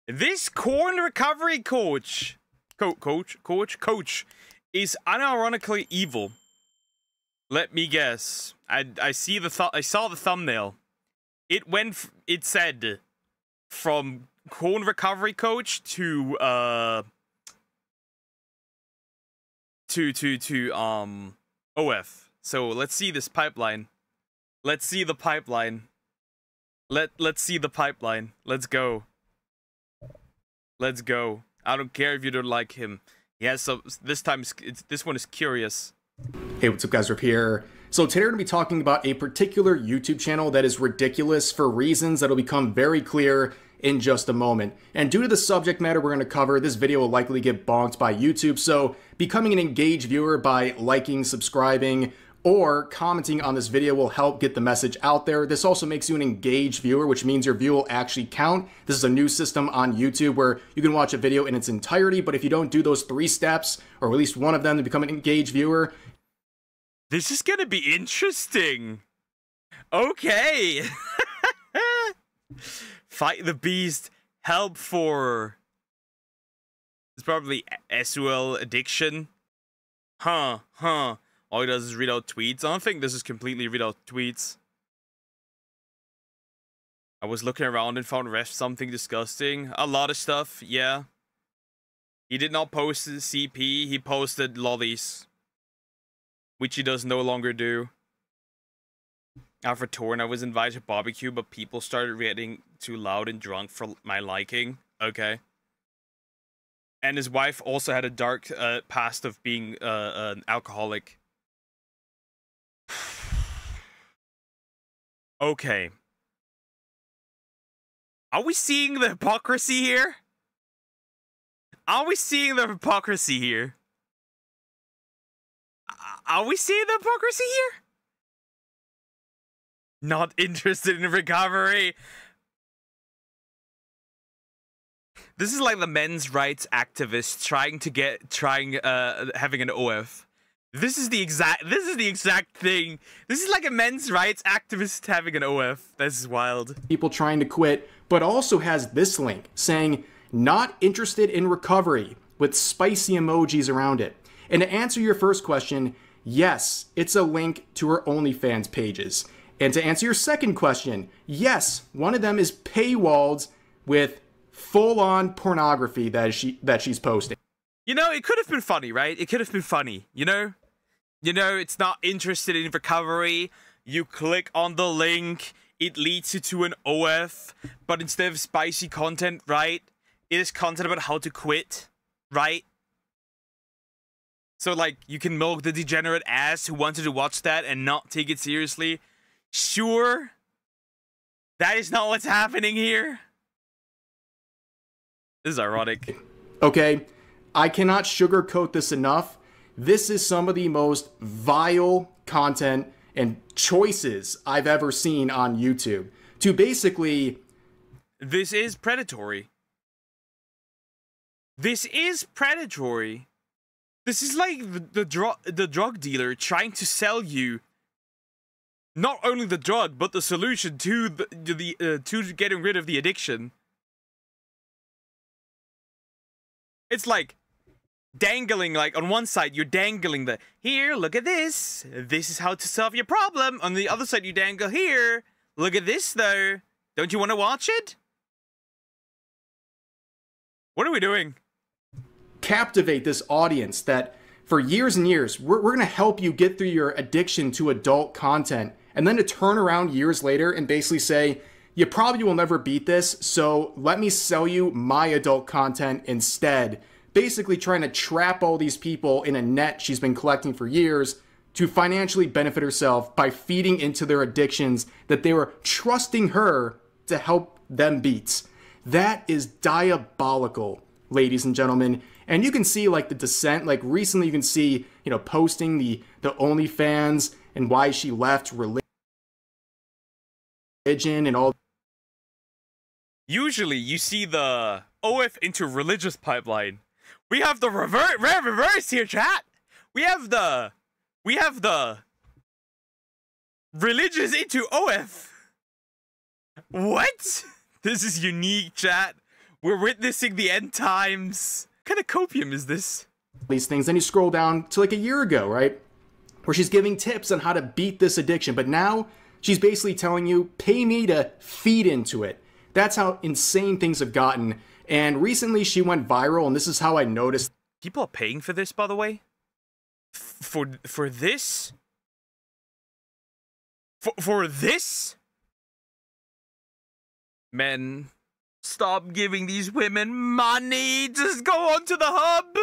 This corn recovery coach is unironically evil. Let me guess. I saw the thumbnail. It said from corn recovery coach to OF. So let's see this pipeline. Let's see the pipeline. Let's see the pipeline. Let's go. Let's go. I don't care if you don't like him. He has some. This time, this one is curious. Hey, what's up, guys? Rip here. So today we're going to be talking about a particular YouTube channel that is ridiculous for reasons that will become very clear in just a moment. And due to the subject matter we're going to cover, this video will likely get bonked by YouTube. So becoming an engaged viewer by liking, subscribing, or commenting on this video will help get the message out there. This also makes you an engaged viewer, which means your view will actually count. This is a new system on YouTube where you can watch a video in its entirety, but if you don't do those 3 steps, or at least one of them to become an engaged viewer... This is gonna be interesting. Okay. Fight the beast. Help for... It's probably SUL addiction. Huh. All he does is read out tweets. I don't think this is completely read out tweets. I was looking around and found ref something disgusting. A lot of stuff, yeah. He did not post the CP, he posted lollies. Which he does no longer do. After Torn, I was invited to barbecue, but people started getting too loud and drunk for my liking. Okay. And his wife also had a dark past of being an alcoholic. Okay. Are we seeing the hypocrisy here? Are we seeing the hypocrisy here? Are we seeing the hypocrisy here? Not interested in recovery. This is like the men's rights activists having an OF. This is the exact thing. This is like a men's rights activist having an OF. This is wild. People trying to quit, but also has this link saying, not interested in recovery, with spicy emojis around it. And to answer your first question, yes, it's a link to her OnlyFans pages. And to answer your second question, yes, one of them is paywalled with full-on pornography that she's posting. You know, it could have been funny, right? It could have been funny, you know? You know, it's not interested in recovery. You click on the link, it leads you to an OF, but instead of spicy content, right? It is content about how to quit, right? So, like, you can milk the degenerate ass who wanted to watch that and not take it seriously. Sure. That is not what's happening here. This is ironic. Okay, I cannot sugarcoat this enough. This is some of the most vile content and choices I've ever seen on YouTube. To basically... This is predatory. This is predatory. This is like the drug dealer trying to sell you not only the drug, but the solution to to getting rid of the addiction. It's like dangling, like on one side you're dangling the, here, look at this. This is how to solve your problem. On the other side you dangle, here, look at this though. Don't you want to watch it? What are we doing? Captivate this audience that for years and years, we're going to help you get through your addiction to adult content, and then to turn around years later and basically say, you probably will never beat this, so let me sell you my adult content instead. Basically trying to trap all these people in a net she's been collecting for years to financially benefit herself by feeding into their addictions that they were trusting her to help them beat. That is diabolical, ladies and gentlemen. And you can see like the dissent, like recently you can see, you know, posting the OnlyFans and why she left religion and all. Usually you see the OF into religious pipeline. We have the reverse here, chat. We have the religious into OF. What? This is unique, chat. We're witnessing the end times. What kind of copium is this? These things. Then you scroll down to like a year ago, right? Where she's giving tips on how to beat this addiction. But now she's basically telling you, pay me to feed into it. That's how insane things have gotten. And recently she went viral, and this is how I noticed. People are paying for this, by the way? For this? For this? Men, stop giving these women money. Just go onto the hub.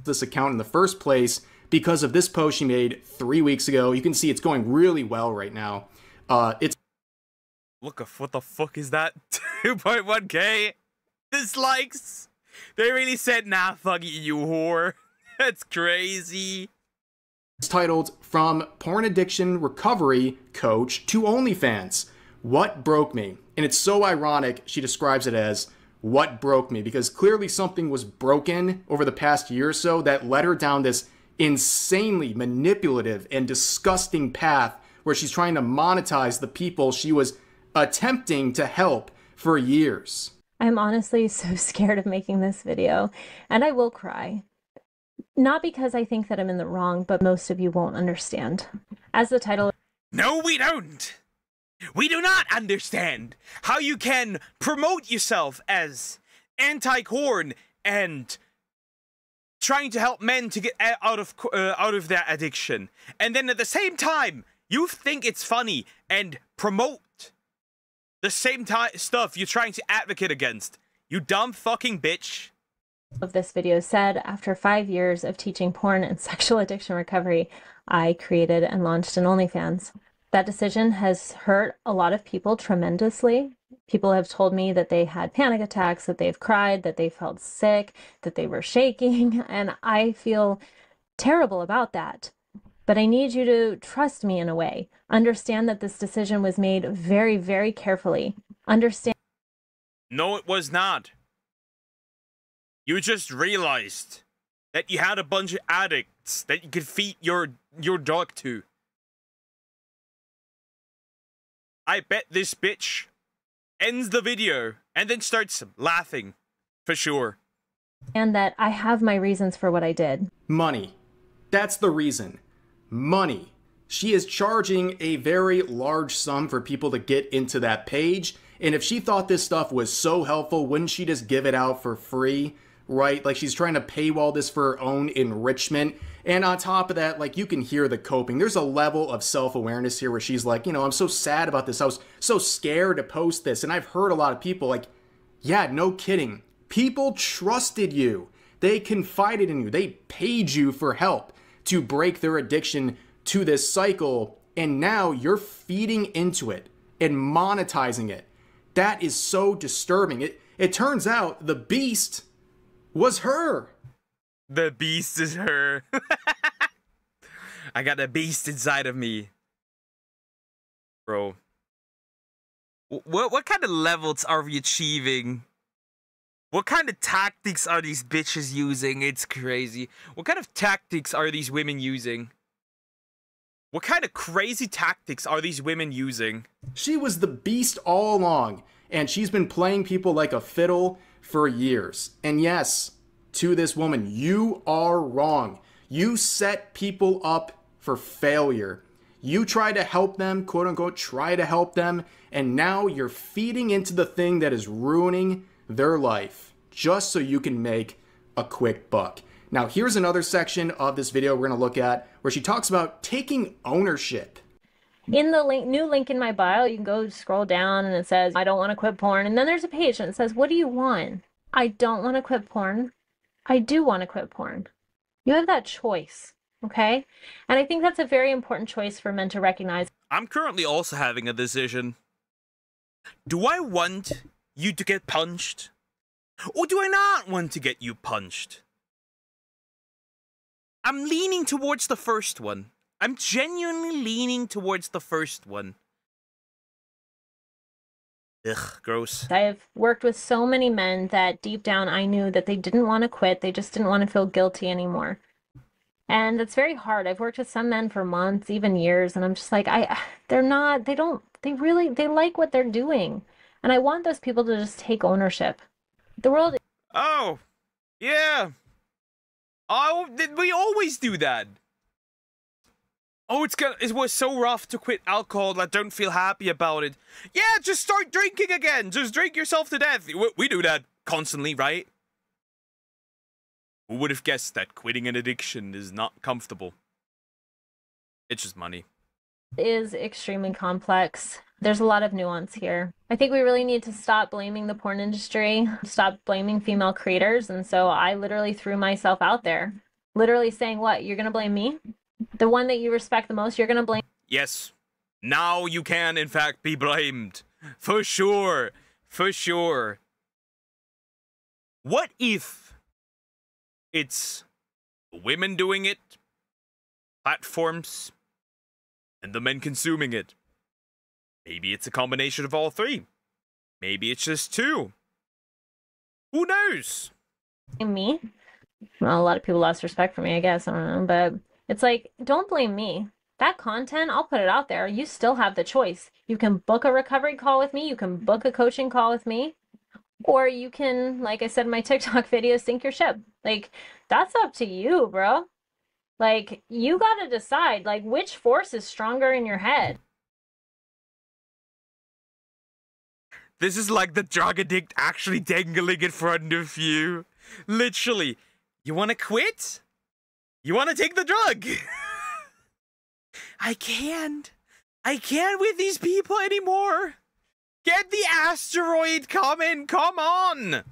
This account in the first place because of this post she made 3 weeks ago. You can see it's going really well right now. It's look, what the fuck is that? 2.1k dislikes. They really said, nah, fuck you, whore. That's crazy. It's titled From Porn Addiction Recovery Coach to OnlyFans. What broke me? And it's so ironic she describes it as what broke me, because clearly something was broken over the past year or so that led her down this insanely manipulative and disgusting path where she's trying to monetize the people she was attempting to help for years. I'm honestly so scared of making this video, and I will cry. Not because I think that I'm in the wrong, but most of you won't understand. As the title... No, we don't! We do not understand how you can promote yourself as anti-corn and trying to help men to get out of their addiction, and then at the same time you think it's funny and promote the same stuff you're trying to advocate against. You dumb fucking bitch. Of this video said, after 5 years of teaching porn and sexual addiction recovery, I created and launched an OnlyFans. That decision has hurt a lot of people tremendously. People have told me that they had panic attacks, that they've cried, that they felt sick, that they were shaking, and I feel terrible about that. But I need you to trust me in a way. Understand that this decision was made very, very carefully. Understand. No, it was not. You just realized that you had a bunch of addicts that you could feed your dog to. I bet this bitch ends the video and then starts laughing. For sure. And that I have my reasons for what I did. Money. That's the reason. Money. She is charging a very large sum for people to get into that page. And if she thought this stuff was so helpful, wouldn't she just give it out for free? Right? Like she's trying to paywall this for her own enrichment. And on top of that, like you can hear the coping. There's a level of self-awareness here where she's like, you know, I'm so sad about this. I was so scared to post this. And I've heard a lot of people like, yeah, no kidding. People trusted you. They confided in you. They paid you for help to break their addiction to this cycle. And now you're feeding into it and monetizing it. That is so disturbing. It turns out the beast was her. The beast is her. I got a beast inside of me. Bro. What kind of levels are we achieving? What kind of tactics are these bitches using? It's crazy. What kind of tactics are these women using? What kind of crazy tactics are these women using? She was the beast all along, and she's been playing people like a fiddle for years. And yes, to this woman, you are wrong. You set people up for failure. You try to help them, quote unquote, try to help them, and now you're feeding into the thing that is ruining their life just so you can make a quick buck. Now, here's another section of this video we're going to look at where she talks about taking ownership. In the new link in my bio, you can go scroll down and it says, I don't want to quit porn. And then there's a page and it says, what do you want? I don't want to quit porn. I do want to quit porn. You have that choice, okay? And I think that's a very important choice for men to recognize. I'm currently also having a decision. Do I want you to get punched? Or do I not want to get you punched? I'm leaning towards the first one. I'm genuinely leaning towards the first one. Ugh, gross. I've worked with so many men that deep down I knew that they didn't want to quit. They just didn't want to feel guilty anymore. And it's very hard. I've worked with some men for months, even years, and I'm just like, they like what they're doing. And I want those people to just take ownership. The world. Oh, yeah. Oh, we always do that. Oh, it was so rough to quit alcohol that I don't feel happy about it. Yeah, just start drinking again. Just drink yourself to death. We do that constantly, right? Who would have guessed that quitting an addiction is not comfortable? It's just money. Is extremely complex. There's a lot of nuance here. I think we really need to stop blaming the porn industry, stop blaming female creators, and so I literally threw myself out there. Literally saying, what, you're gonna blame me? The one that you respect the most, you're gonna blame? Yes. Now you can, in fact, be blamed. For sure. For sure. What if it's women doing it, platforms, and the men consuming it? Maybe it's a combination of all three. Maybe it's just two. Who knows? Me? Well, a lot of people lost respect for me, I guess. I don't know. But it's like, don't blame me. That content, I'll put it out there. You still have the choice. You can book a recovery call with me. You can book a coaching call with me. Or you can, like I said in my TikTok video, sink your ship. Like, that's up to you, bro. Like, you gotta decide, like, which force is stronger in your head. This is like the drug addict actually dangling in front of you. Literally. You want to quit? You want to take the drug? I can't. I can't with these people anymore. Get the asteroid coming. Come on.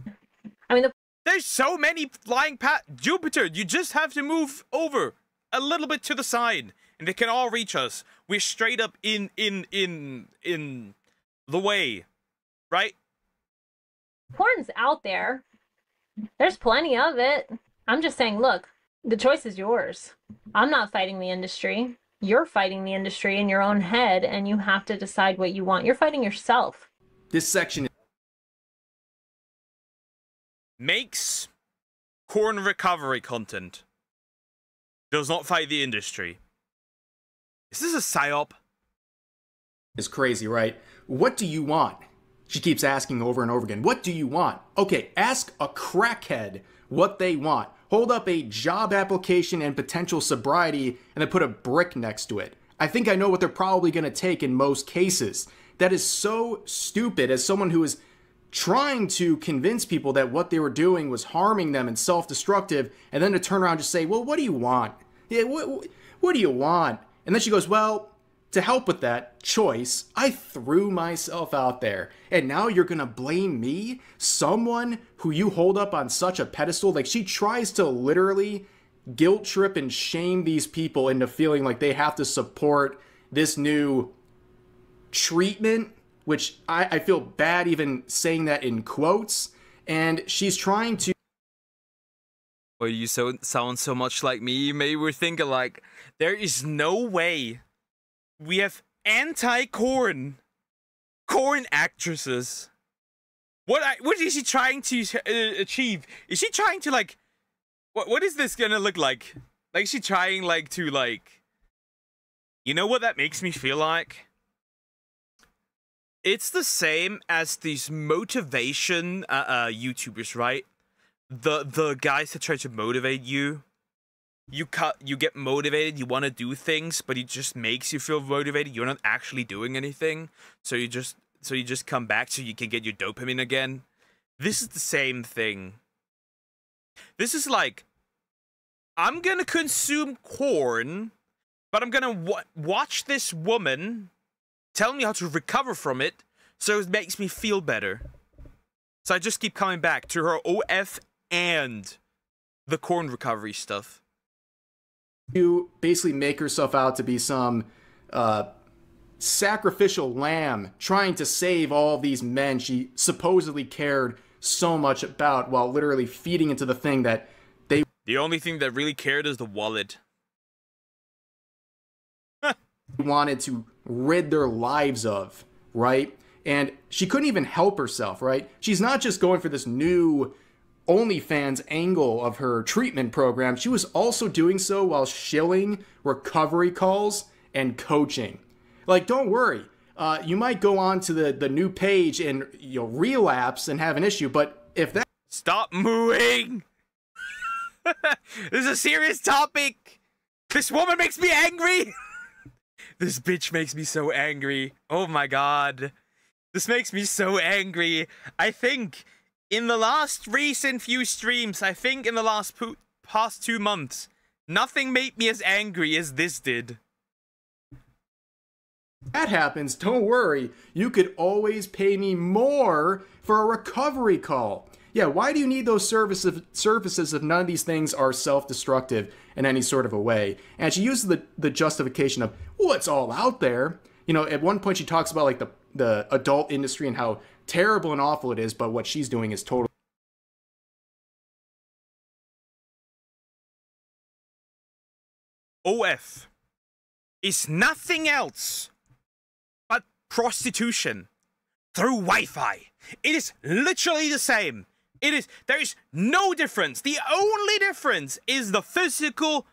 I mean, there's so many flying past Jupiter. You just have to move over a little bit to the side, and they can all reach us. We're straight up in the way. Right? Porn's out there. There's plenty of it. I'm just saying, look, the choice is yours. I'm not fighting the industry. You're fighting the industry in your own head, and you have to decide what you want. You're fighting yourself. This section makes porn recovery content. Does not fight the industry. Is this a psyop? is crazy, right? What do you want? She keeps asking over and over again, what do you want? Okay, ask a crackhead what they want. Hold up a job application and potential sobriety and then put a brick next to it. I think I know what they're probably going to take in most cases. That is so stupid as someone who is trying to convince people that what they were doing was harming them and self-destructive, and then to turn around and just say, well, what do you want? Yeah, what do you want? And then she goes, well, to help with that choice, I threw myself out there. And now you're gonna blame me? Someone who you hold up on such a pedestal? Like, she tries to literally guilt trip and shame these people into feeling like they have to support this new treatment, which I feel bad even saying that in quotes. And she's trying to... Well, you sound so much like me. Maybe we're thinking like, there is no way we have anti-corn actresses. What is she trying to achieve? Is she trying to like, what is this gonna look like? Like, is she trying like to like, you know what that makes me feel like? It's the same as these motivation YouTubers, right? The guys that try to motivate you. You get motivated, you want to do things, but it just makes you feel motivated. You're not actually doing anything, so you just come back so you can get your dopamine again. This is the same thing. This is like, I'm gonna consume corn, but I'm gonna watch this woman tell me how to recover from it, so it makes me feel better. So I just keep coming back to her OF and the corn recovery stuff. To basically make herself out to be some sacrificial lamb trying to save all these men she supposedly cared so much about, while literally feeding into the thing that they... The only thing that really cared is the wallet. wanted to rid their lives of, right? And she couldn't even help herself, right? She's not just going for this new OnlyFans angle of her treatment program. She was also doing so while shilling recovery calls and coaching. Like, don't worry. You might go on to the new page and you'll relapse and have an issue, but if that... Stop mooing! This is a serious topic! This woman makes me angry! This bitch makes me so angry. Oh my god. This makes me so angry. I think in the last recent few streams, I think in the past 2 months, nothing made me as angry as this did. That happens, don't worry. You could always pay me more for a recovery call. Yeah, why do you need those services if none of these things are self-destructive in any sort of a way? And she uses the justification of, well, it's all out there. You know, at one point she talks about like the adult industry and how terrible and awful it is, but what she's doing is totally... OF is nothing else but prostitution through Wi-Fi. It is literally the same. There is no difference. The only difference is the physical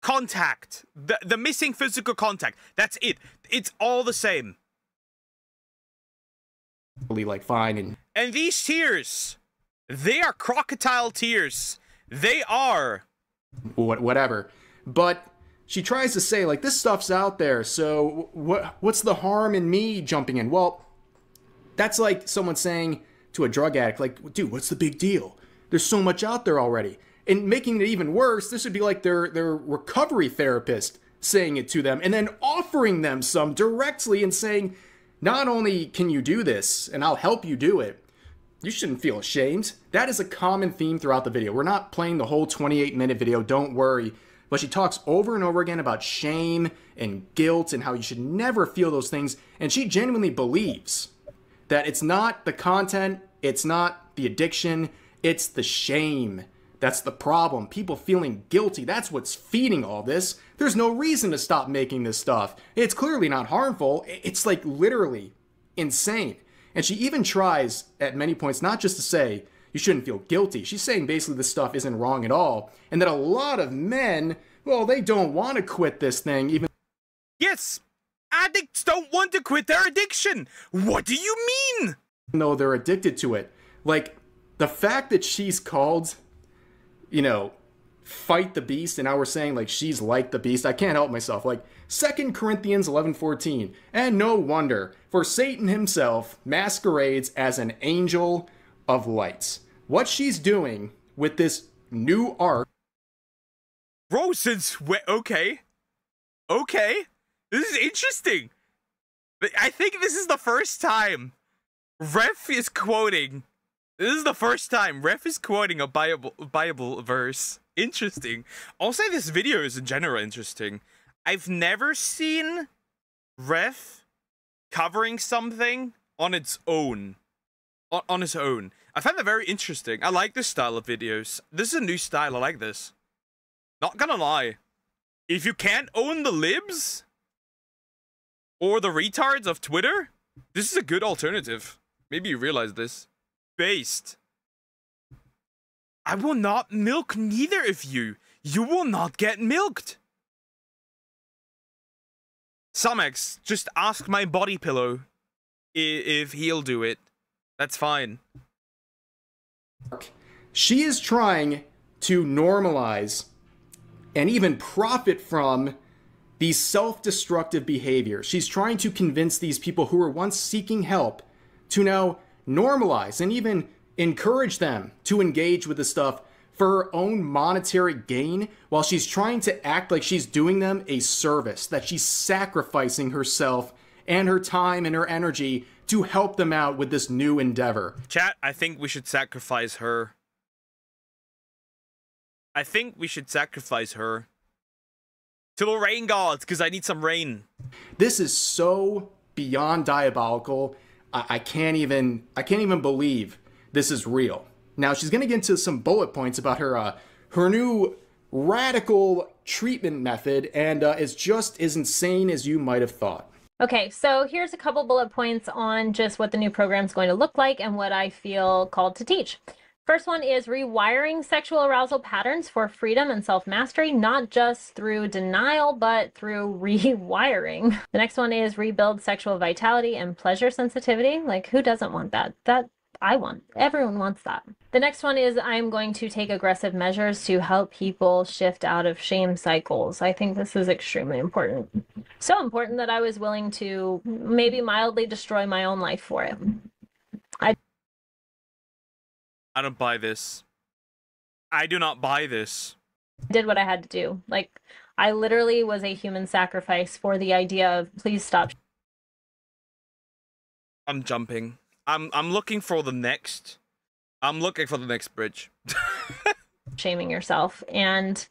contact. The missing physical contact. That's it. It's all the same. like fine. And these tears, they are crocodile tears. They are. Whatever. But she tries to say, like, this stuff's out there, so what's the harm in me jumping in? Well, that's like someone saying to a drug addict, like, dude, what's the big deal? There's so much out there already. And making it even worse, this would be like their recovery therapist saying it to them and then offering them some directly and saying, not only can you do this, and I'll help you do it, you shouldn't feel ashamed. That is a common theme throughout the video. We're not playing the whole 28-minute video, don't worry. But she talks over and over again about shame and guilt and how you should never feel those things. And she genuinely believes that it's not the content, it's not the addiction, it's the shame. That's the problem. People feeling guilty, that's what's feeding all this. There's no reason to stop making this stuff. It's clearly not harmful. It's like literally insane. And she even tries at many points not just to say you shouldn't feel guilty. She's saying basically this stuff isn't wrong at all. And that a lot of men, well, they don't want to quit this thing even... Yes! Addicts don't want to quit their addiction! What do you mean? Though they're addicted to it. Like, the fact that she's called, you know, fight the beast, and now we're saying, like, she's like the beast. I can't help myself. Like, 2 Corinthians 11:14. And no wonder, for Satan himself masquerades as an angel of lights. What she's doing with this new arc... Bro, okay. Okay. This is interesting. I think this is the first time Ref is quoting... This is the first time Ref is quoting a Bible verse. Interesting. I'll say this video is in general interesting. I've never seen Ref covering something on its own. On its own. I find that very interesting. I like this style of videos. This is a new style. I like this. Not gonna lie. If you can't own the libs or the retards of Twitter, this is a good alternative. Maybe you realize this. Based. I will not milk neither of you. You will not get milked. Samex, just ask my body pillow if he'll do it. That's fine. She is trying to normalize and even profit from these self-destructive behaviors. She's trying to convince these people who were once seeking help to now normalize and even encourage them to engage with this stuff for her own monetary gain, while she's trying to act like she's doing them a service, that she's sacrificing herself and her time and her energy to help them out with this new endeavor. Chat, I think we should sacrifice her. I think we should sacrifice her to the rain gods, because I need some rain. This is so beyond diabolical. I can't even believe this is real. Now she's gonna get into some bullet points about her new radical treatment method, and it's just as insane as you might have thought. Okay, so here's a couple bullet points on just what the new program is going to look like and what I feel called to teach. First one is rewiring sexual arousal patterns for freedom and self-mastery, not just through denial, but through rewiring. The next one is rebuild sexual vitality and pleasure sensitivity. Like, who doesn't want that? I want. Everyone wants that. The next one is I'm going to take aggressive measures to help people shift out of shame cycles. I think this is extremely important. So important that I was willing to maybe mildly destroy my own life for it. I don't buy this. I do not buy this. Did what I had to do. Like, I literally was a human sacrifice for the idea of please stop. I'm jumping. I'm looking for the next. I'm looking for the next bridge. Shaming yourself. And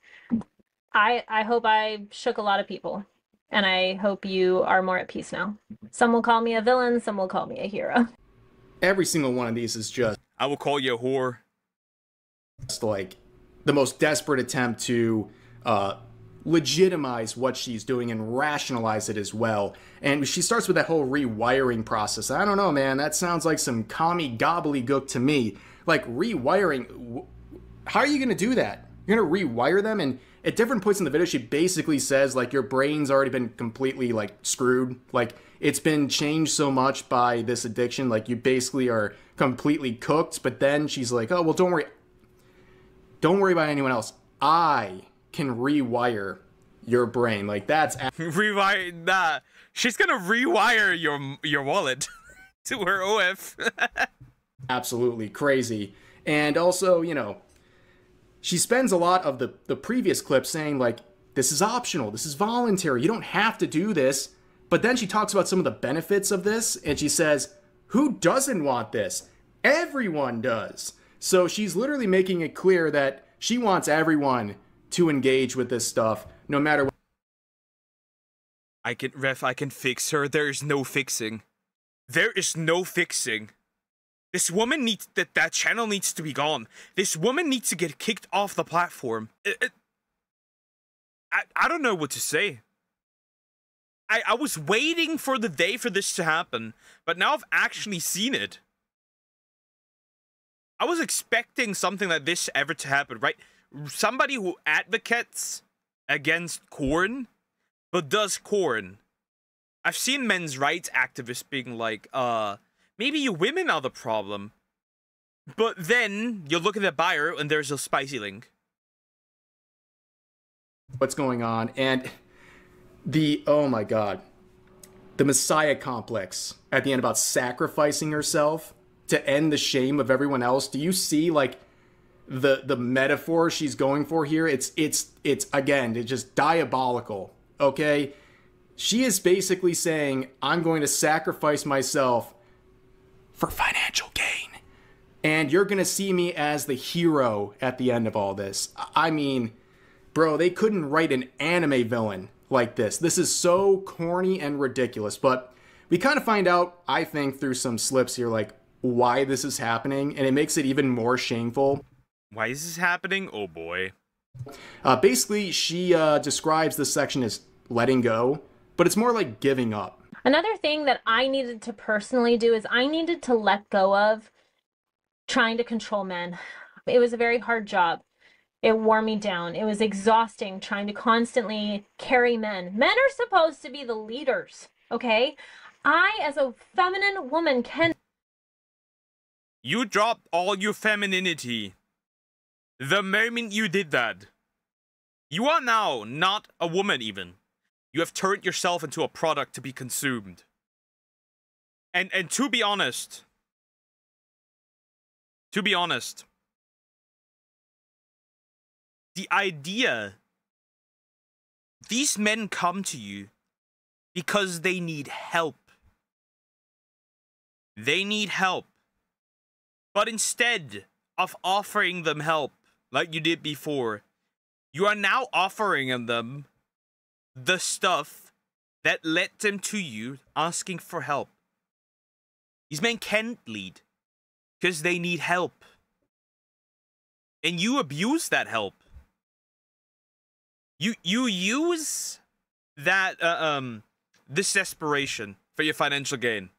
I hope I shook a lot of people. And I hope you are more at peace now. Some will call me a villain, some will call me a hero. Every single one of these is just... I will call you a whore. It's like the most desperate attempt to legitimize what she's doing and rationalize it as well. And she starts with that whole rewiring process. I don't know, man. That sounds like some commie gobbledygook to me. Like, rewiring... How are you going to do that? You're going to rewire them? And at different points in the video, she basically says, like, your brain's already been completely, like, screwed. Like, it's been changed so much by this addiction. Like, you basically are completely cooked. But then she's like, oh, well, don't worry. Don't worry about anyone else. I can rewire your brain. Like, that's... Rewire... Nah. She's gonna rewire your wallet to her OF. Absolutely crazy. And also, you know, she spends a lot of the previous clip saying, like, this is optional, this is voluntary, you don't have to do this. But then she talks about some of the benefits of this, and she says, who doesn't want this? Everyone does. So she's literally making it clear that she wants everyone to engage with this stuff, no matter what. I can fix her. There is no fixing. There is no fixing. This woman needs... That channel needs to be gone. This woman needs to get kicked off the platform. I don't know what to say. I was waiting for the day for this to happen, but now I've actually seen it. I was expecting something like this ever to happen, right? Somebody who advocates against corn, but does corn. I've seen men's rights activists being like, maybe you women are the problem. But then you look at the bio and there's a spicy link. What's going on? And oh my god, the Messiah complex at the end about sacrificing herself to end the shame of everyone else. Do you see, like, the metaphor she's going for here? It's again, it's just diabolical. Okay, she is basically saying, I'm going to sacrifice myself for financial gain, and you're gonna see me as the hero at the end of all this. I mean, bro, they couldn't write an anime villain like this. This is so corny and ridiculous. But we kind of find out, I think, through some slips here, like, why this is happening, and it makes it even more shameful. Why is this happening? Oh boy. Basically, she describes this section as letting go, but it's more like giving up. Another thing that I needed to personally do is I needed to let go of trying to control men. It was a very hard job. It wore me down. It was exhausting trying to constantly carry men. Men are supposed to be the leaders, okay? I, as a feminine woman, can... You dropped all your femininity the moment you did that. You are now not a woman even. You have turned yourself into a product to be consumed. And to be honest, the idea, these men come to you because they need help. They need help. But instead of offering them help like you did before, you are now offering them the stuff that led them to you asking for help. These men can't lead because they need help. And you abuse that help. You use that this desperation for your financial gain.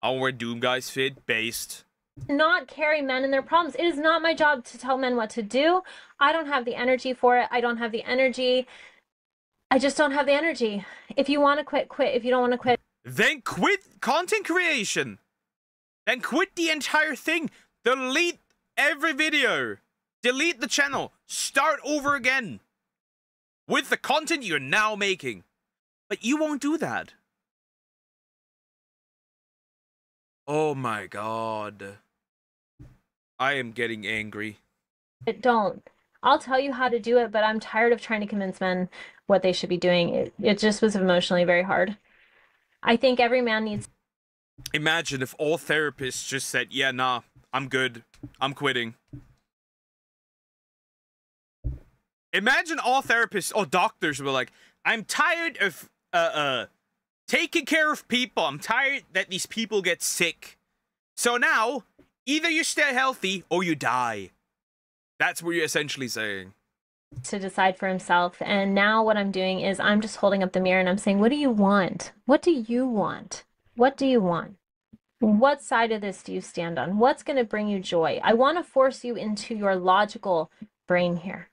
Oh, where Doom Guys fit based. Not carry men and their problems. It is not my job to tell men what to do. I don't have the energy for it. I don't have the energy. I just don't have the energy. If you want to quit, quit. If you don't want to quit, then quit content creation. then quit the entire thing. Delete every video. Delete the channel. Start over again with the content you're now making. But you won't do that. Oh my god. I am getting angry. Don't. I'll tell you how to do it, but I'm tired of trying to convince men what they should be doing. It just was emotionally very hard. I think every man needs... Imagine if all therapists just said, yeah, nah, I'm good. I'm quitting. Imagine all therapists or doctors were like, I'm tired of taking care of people. I'm tired that these people get sick. So now, either you stay healthy or you die. That's what you're essentially saying. To decide for himself. And now what I'm doing is I'm just holding up the mirror and I'm saying, what do you want? What do you want? What do you want? What side of this do you stand on? What's going to bring you joy? I want to force you into your logical brain here.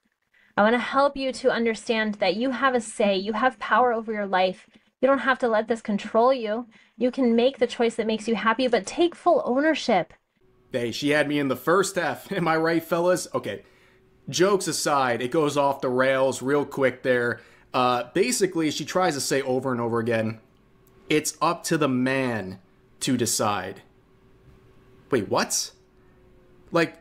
I want to help you to understand that you have a say. You have power over your life. You don't have to let this control you. You can make the choice that makes you happy, but take full ownership. Hey, she had me in the first F. Am I right, fellas? Okay. Jokes aside, it goes off the rails real quick there. Basically, she tries to say over and over again, it's up to the man to decide. Wait, what? Like,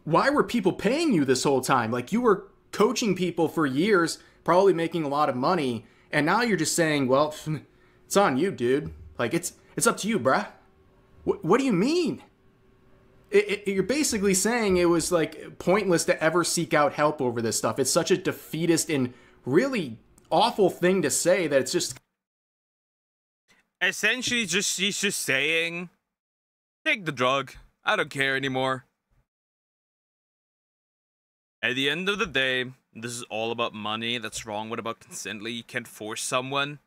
why were people paying you this whole time? Like, you were coaching people for years, probably making a lot of money, and now you're just saying, well, it's on you, dude. Like, it's up to you, bruh. What do you mean? You're basically saying it was, like, pointless to ever seek out help over this stuff. It's such a defeatist and really awful thing to say that it's just... Essentially, she's just saying, take the drug. I don't care anymore. At the end of the day, this is all about money. That's wrong. What about consently? You can't force someone.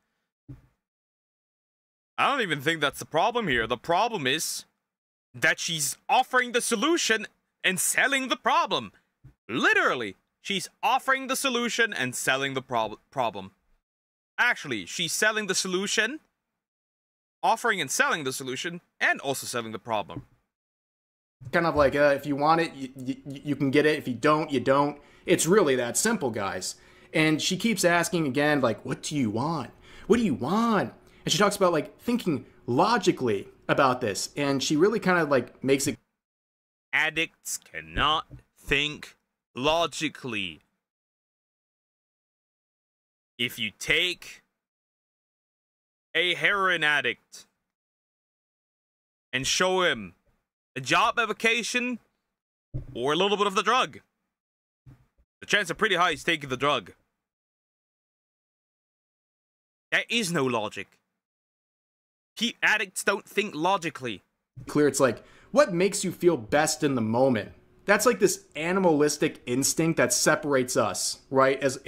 I don't even think that's the problem here. The problem is that she's offering the solution and selling the problem. Literally, she's offering the solution and selling the problem. Actually, she's selling the solution, offering and selling the solution, and also selling the problem. Kind of like, if you want it, you can get it. If you don't, you don't. It's really that simple, guys. And she keeps asking again, like, what do you want? What do you want? And she talks about, like, thinking logically about this. And she really kind of, like, makes it... Addicts cannot think logically. If you take a heroin addict and show him a job application or a little bit of the drug, the chances are pretty high he's taking the drug. There is no logic. Addicts don't think logically. Clear, it's like, what makes you feel best in the moment? That's like this animalistic instinct that separates us, right? As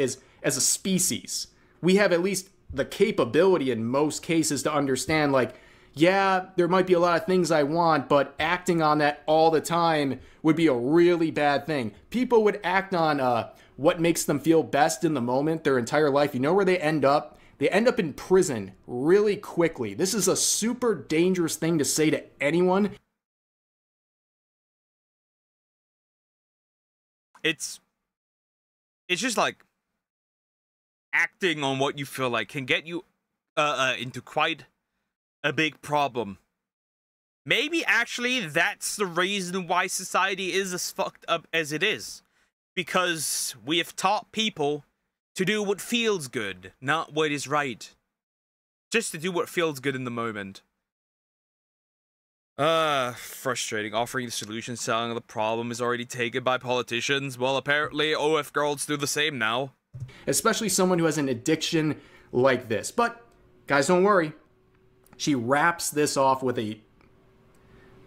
a species. We have at least the capability in most cases to understand, like, yeah, there might be a lot of things I want, but acting on that all the time would be a really bad thing. People would act on what makes them feel best in the moment their entire life. You know where they end up? They end up in prison really quickly. This is a super dangerous thing to say to anyone. It's just like acting on what you feel like can get you into quite a big problem. Maybe actually that's the reason why society is as fucked up as it is. Because we have taught people to do what feels good, not what is right. Just to do what feels good in the moment. Frustrating. Offering the solution, selling the problem is already taken by politicians. Well, apparently OF girls do the same now. Especially someone who has an addiction like this. But, guys, don't worry. She wraps this off with a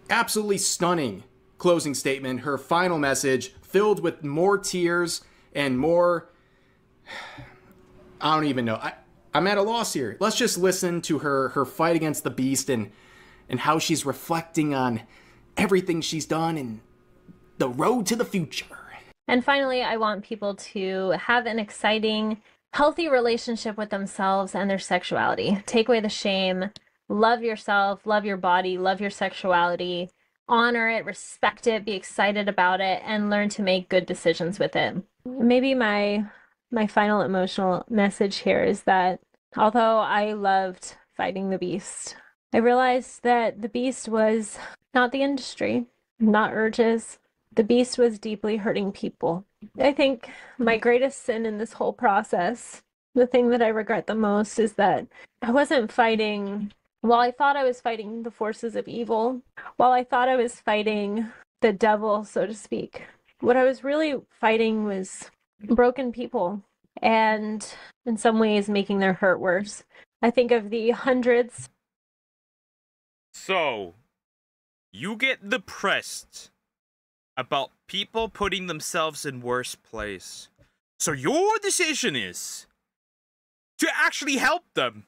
absolutely stunning closing statement. Her final message filled with more tears and more... I don't even know. I'm at a loss here. Let's just listen to her fight against the beast and how she's reflecting on everything she's done and the road to the future. And finally, I want people to have an exciting, healthy relationship with themselves and their sexuality. Take away the shame. Love yourself, love your body, love your sexuality. honor it, respect it, be excited about it, and learn to make good decisions with it. Maybe my final emotional message here is that although I loved fighting the beast, I realized that the beast was not the industry, not urges. The beast was deeply hurting people. I think my greatest sin in this whole process, the thing that I regret the most, is that I wasn't fighting. While I thought I was fighting the forces of evil, while I thought I was fighting the devil, so to speak, what I was really fighting was broken people, and in some ways making their hurt worse. I think of the hundreds. So, you get depressed about people putting themselves in worse place. So your decision is to actually help them.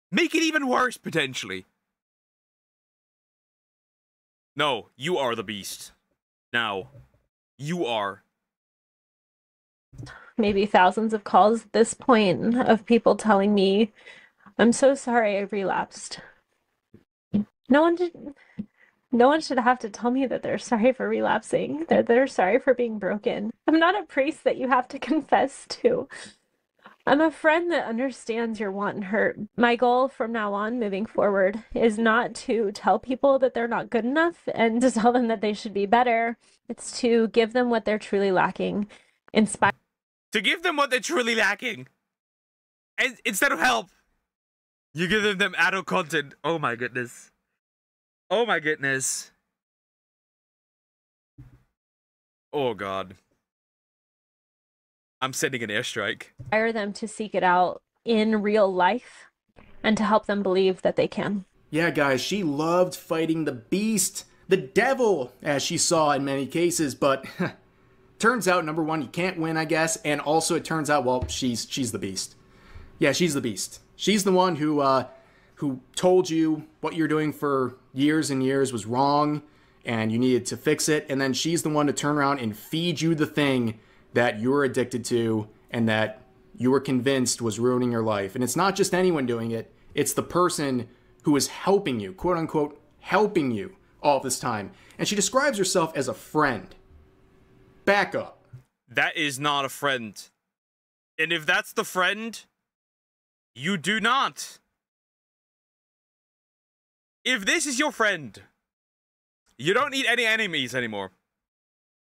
Make it even worse, potentially. No, you are the beast. Now, you are. Maybe thousands of calls at this point of people telling me, I'm so sorry I relapsed. No one should have to tell me that they're sorry for relapsing, that they're sorry for being broken. I'm not a priest that you have to confess to. I'm a friend that understands your want and hurt. My goal from now on, moving forward, is not to tell people that they're not good enough and to tell them that they should be better. It's to give them what they're truly lacking. To give them what they're truly lacking. And instead of help, you give them adult content. Oh my goodness. Oh my goodness. Oh god. I'm sending an airstrike. Inspire them to seek it out in real life and to help them believe that they can. Yeah, guys, she loved fighting the beast, the devil, as she saw in many cases, but turns out, number one, you can't win, I guess, and also it turns out, well, she's the beast. Yeah, she's the beast. She's the one who told you what you're doing for years and years was wrong, and you needed to fix it, and then she's the one to turn around and feed you the thing that you were addicted to and that you were convinced was ruining your life. And it's not just anyone doing it, it's the person who is helping you, quote unquote, helping you all this time. And she describes herself as a friend. Back up. That is not a friend. And if that's the friend, you do not. If this is your friend, you don't need any enemies anymore.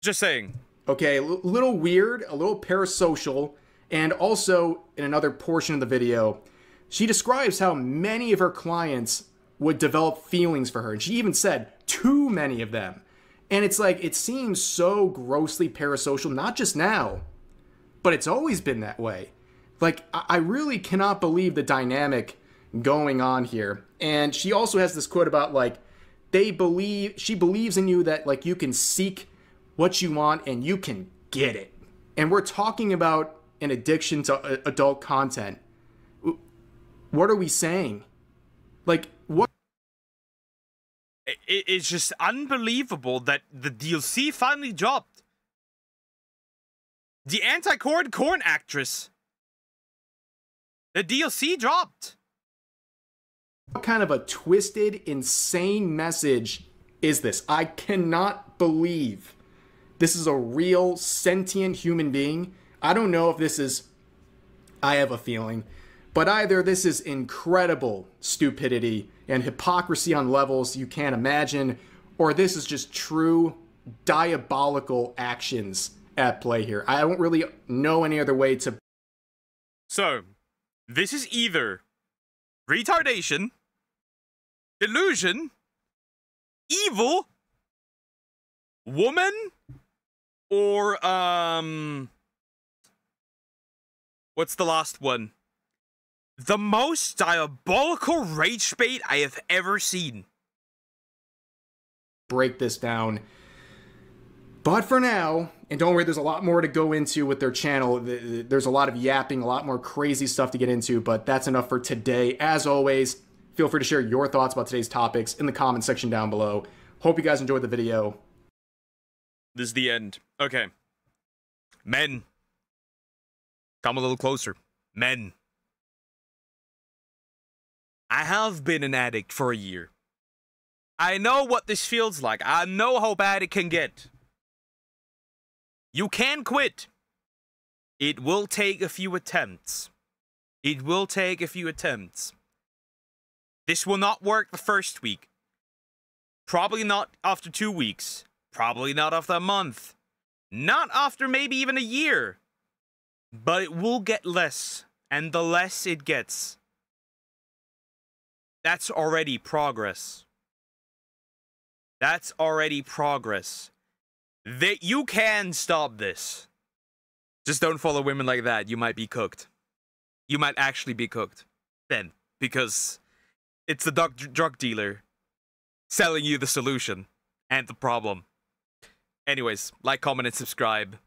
Just saying. Okay, a little weird, a little parasocial, and also in another portion of the video, she describes how many of her clients would develop feelings for her. And she even said too many of them. And it's like, it seems so grossly parasocial, not just now, but it's always been that way. Like, I really cannot believe the dynamic going on here. And she also has this quote about, like, she believes in you that, like, you can seek what you want and you can get it. And we're talking about an addiction to adult content. What are we saying? Like, what? It's just unbelievable that the DLC finally dropped. The anti-corn actress. The DLC dropped. What kind of a twisted, insane message is this? I cannot believe this is a real sentient human being. I don't know if this is, I have a feeling, but either this is incredible stupidity and hypocrisy on levels you can't imagine, or this is just true diabolical actions at play here. I don't really know any other way to... So, this is either retardation, delusion, evil, woman, or, what's the last one? The most diabolical rage bait I have ever seen. Break this down. But for now, and don't worry, there's a lot more to go into with their channel. There's a lot of yapping, a lot more crazy stuff to get into, but that's enough for today. As always, feel free to share your thoughts about today's topics in the comment section down below. Hope you guys enjoyed the video. This is the end. Okay. Men. Come a little closer. Men. I have been an addict for a year. I know what this feels like. I know how bad it can get. You can quit. It will take a few attempts. It will take a few attempts. This will not work the first week. Probably not after 2 weeks. Probably not after a month. Not after maybe even a year. But it will get less. And the less it gets, that's already progress. That's already progress. That you can stop this. Just don't follow women like that. You might be cooked. You might actually be cooked. Then. Because it's the drug dealer selling you the solution and the problem. Anyways, like, comment, and subscribe.